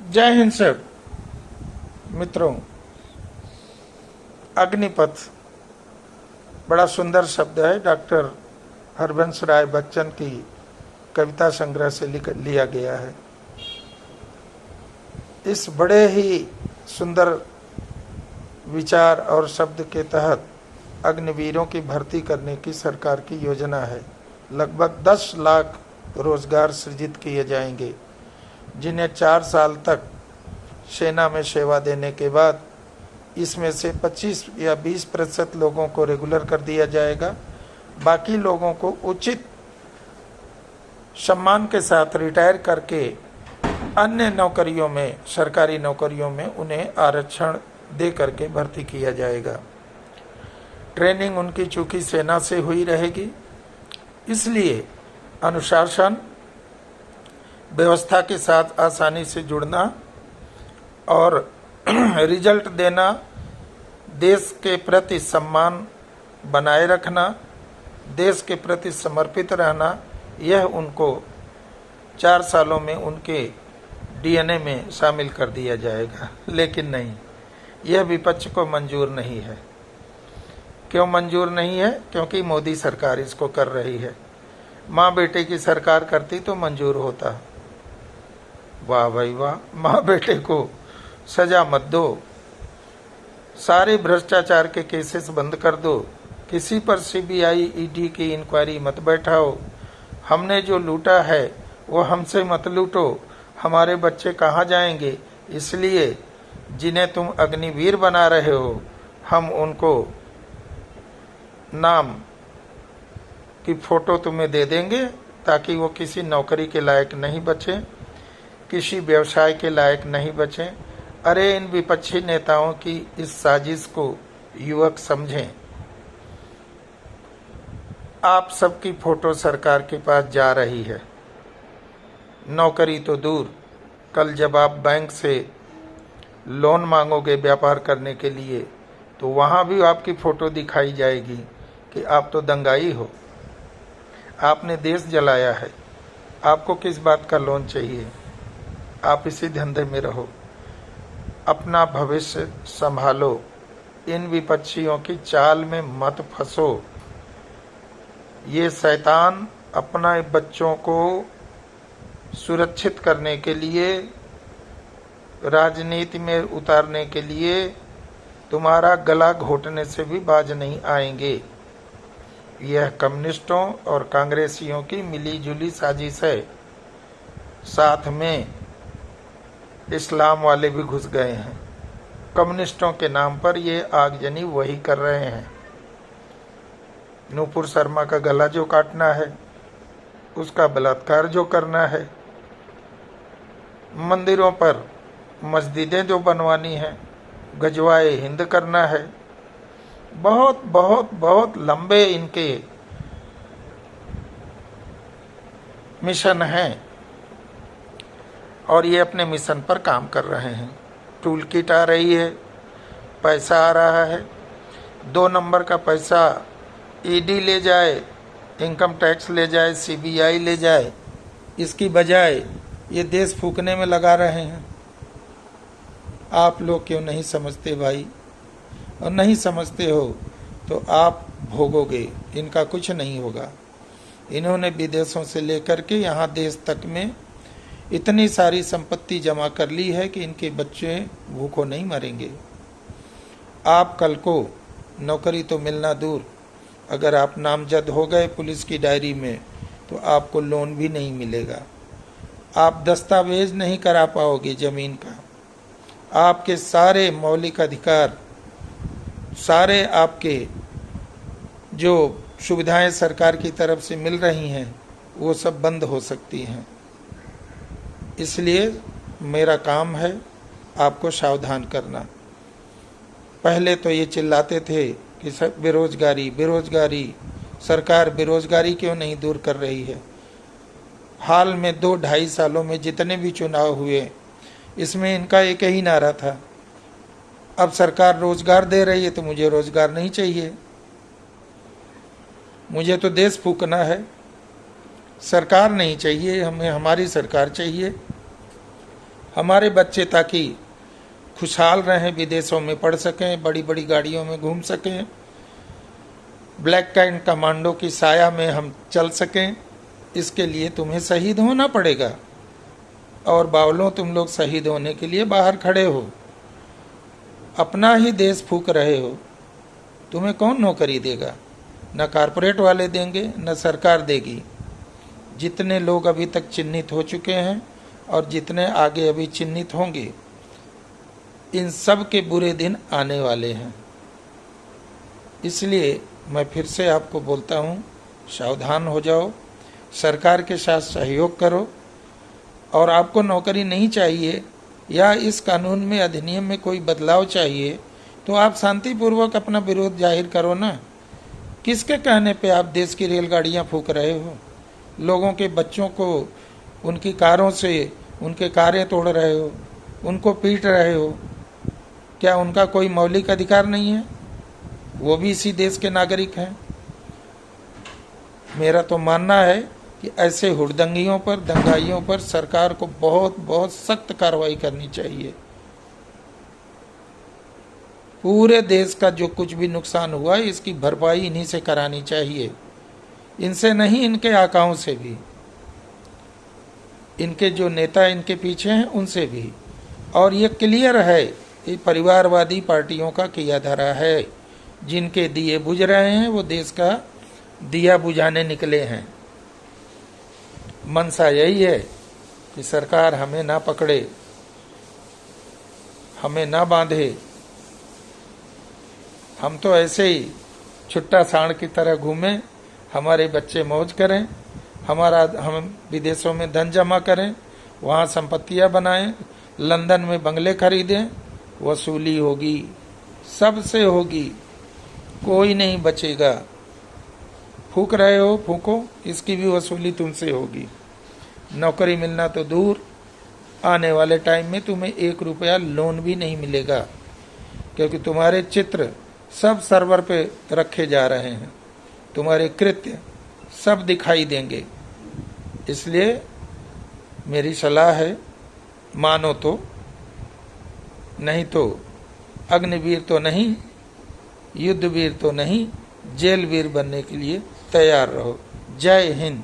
जय हिंद सर। मित्रों, अग्निपथ बड़ा सुंदर शब्द है। डॉक्टर हरबंस राय बच्चन की कविता संग्रह से लिया गया है। इस बड़े ही सुंदर विचार और शब्द के तहत अग्निवीरों की भर्ती करने की सरकार की योजना है। लगभग 10 लाख रोजगार सृजित किए जाएंगे, जिन्हें 4 साल तक सेना में सेवा देने के बाद इसमें से 25 या 20% लोगों को रेगुलर कर दिया जाएगा। बाकी लोगों को उचित सम्मान के साथ रिटायर करके अन्य नौकरियों में, सरकारी नौकरियों में उन्हें आरक्षण दे करके भर्ती किया जाएगा। ट्रेनिंग उनकी चूंकि सेना से हुई रहेगी, इसलिए अनुशासन व्यवस्था के साथ आसानी से जुड़ना और रिजल्ट देना, देश के प्रति सम्मान बनाए रखना, देश के प्रति समर्पित रहना, यह उनको 4 सालों में उनके डीएनए में शामिल कर दिया जाएगा। लेकिन नहीं, यह विपक्ष को मंजूर नहीं है। क्यों मंजूर नहीं है? क्योंकि मोदी सरकार इसको कर रही है। माँ बेटे की सरकार करती तो मंजूर होता। वाह भाई वाह, माँ बेटे को सजा मत दो, सारे भ्रष्टाचार के केसेस बंद कर दो, किसी पर सीबीआई ईडी की इंक्वायरी मत बैठाओ, हमने जो लूटा है वो हमसे मत लूटो, हमारे बच्चे कहाँ जाएंगे? इसलिए जिन्हें तुम अग्निवीर बना रहे हो, हम उनको नाम की फोटो तुम्हें दे देंगे ताकि वो किसी नौकरी के लायक नहीं बचे, किसी व्यवसाय के लायक नहीं बचे। अरे, इन विपक्षी नेताओं की इस साजिश को युवक समझें। आप सबकी फोटो सरकार के पास जा रही है, नौकरी तो दूर, कल जब आप बैंक से लोन मांगोगे व्यापार करने के लिए, तो वहाँ भी आपकी फोटो दिखाई जाएगी कि आप तो दंगाई हो, आपने देश जलाया है, आपको किस बात का लोन चाहिए? आप इसी धंधे में रहो, अपना भविष्य संभालो, इन विपक्षियों की चाल में मत फंसो। ये शैतान अपना बच्चों को सुरक्षित करने के लिए, राजनीति में उतारने के लिए तुम्हारा गला घोटने से भी बाज नहीं आएंगे। यह कम्युनिस्टों और कांग्रेसियों की मिलीजुली साजिश है। साथ में इस्लाम वाले भी घुस गए हैं। कम्युनिस्टों के नाम पर ये आगजनी वही कर रहे हैं। नूपुर शर्मा का गला जो काटना है, उसका बलात्कार जो करना है, मंदिरों पर मस्जिदें जो बनवानी है, गजवाए हिंद करना है, बहुत बहुत बहुत लंबे इनके मिशन हैं और ये अपने मिशन पर काम कर रहे हैं। टूल किट आ रही है, पैसा आ रहा है, 2 नंबर का पैसा ईडी ले जाए, इनकम टैक्स ले जाए, सीबीआई ले जाए, इसकी बजाय ये देश फूकने में लगा रहे हैं। आप लोग क्यों नहीं समझते भाई? और नहीं समझते हो तो आप भोगोगे, इनका कुछ नहीं होगा। इन्होंने विदेशों से लेकर के यहाँ देश तक में इतनी सारी संपत्ति जमा कर ली है कि इनके बच्चे भूखों नहीं मरेंगे। आप कल को नौकरी तो मिलना दूर, अगर आप नामजद हो गए पुलिस की डायरी में तो आपको लोन भी नहीं मिलेगा। आप दस्तावेज नहीं करा पाओगे जमीन का। आपके सारे मौलिक अधिकार, सारे आपके जो सुविधाएं सरकार की तरफ से मिल रही हैं, वो सब बंद हो सकती हैं। इसलिए मेरा काम है आपको सावधान करना। पहले तो ये चिल्लाते थे कि सब बेरोजगारी बेरोजगारी, सरकार बेरोजगारी क्यों नहीं दूर कर रही है? हाल में 2-2.5 सालों में जितने भी चुनाव हुए, इसमें इनका एक ही नारा था, अब सरकार रोजगार दे रही है तो मुझे रोजगार नहीं चाहिए, मुझे तो देश फूकना है, सरकार नहीं चाहिए, हमें हमारी सरकार चाहिए। हमारे बच्चे ताकि खुशहाल रहें, विदेशों में पढ़ सकें, बड़ी बड़ी गाड़ियों में घूम सकें, ब्लैक कैंट कमांडो की साया में हम चल सकें, इसके लिए तुम्हें शहीद होना पड़ेगा। और बावलों, तुम लोग शहीद होने के लिए बाहर खड़े हो, अपना ही देश फूंक रहे हो। तुम्हें कौन नौकरी देगा? न कारपोरेट वाले देंगे, न सरकार देगी। जितने लोग अभी तक चिन्हित हो चुके हैं और जितने आगे अभी चिन्हित होंगे, इन सब के बुरे दिन आने वाले हैं। इसलिए मैं फिर से आपको बोलता हूँ, सावधान हो जाओ, सरकार के साथ सहयोग करो। और आपको नौकरी नहीं चाहिए या इस कानून में, अधिनियम में कोई बदलाव चाहिए, तो आप शांतिपूर्वक अपना विरोध जाहिर करो ना। किसके कहने पे आप देश की रेलगाड़ियां फूंक रहे हो? लोगों के बच्चों को उनकी कारों से उनके कारें तोड़ रहे हो, उनको पीट रहे हो। क्या उनका कोई मौलिक अधिकार नहीं है? वो भी इसी देश के नागरिक हैं। मेरा तो मानना है कि ऐसे हुड़दंगियों पर, दंगाइयों पर सरकार को बहुत बहुत सख्त कार्रवाई करनी चाहिए। पूरे देश का जो कुछ भी नुकसान हुआ है, इसकी भरपाई इन्हीं से करानी चाहिए। इनसे नहीं, इनके आकाओं से भी, इनके जो नेता इनके पीछे हैं उनसे भी। और ये क्लियर है, ये परिवारवादी पार्टियों का किया धरा है। जिनके दिए बुझ रहे हैं वो देश का दिया बुझाने निकले हैं। मनसा यही है कि सरकार हमें ना पकड़े, हमें ना बांधे। हम तो ऐसे ही छुट्टा सांड की तरह घूमें, हमारे बच्चे मौज करें, हम विदेशों में धन जमा करें, वहाँ संपत्तियाँ बनाएं, लंदन में बंगले खरीदें, वसूली होगी, सबसे होगी, कोई नहीं बचेगा। फूंक रहे हो, फूंको, इसकी भी वसूली तुमसे होगी। नौकरी मिलना तो दूर, आने वाले टाइम में तुम्हें 1 रुपया लोन भी नहीं मिलेगा, क्योंकि तुम्हारे चित्र सब सर्वर पे रखे जा रहे हैं, तुम्हारे कृत्य सब दिखाई देंगे। इसलिए मेरी सलाह है, मानो तो, नहीं तो अग्निवीर तो नहीं, युद्धवीर तो नहीं, जेलवीर बनने के लिए तैयार रहो। जय हिंद।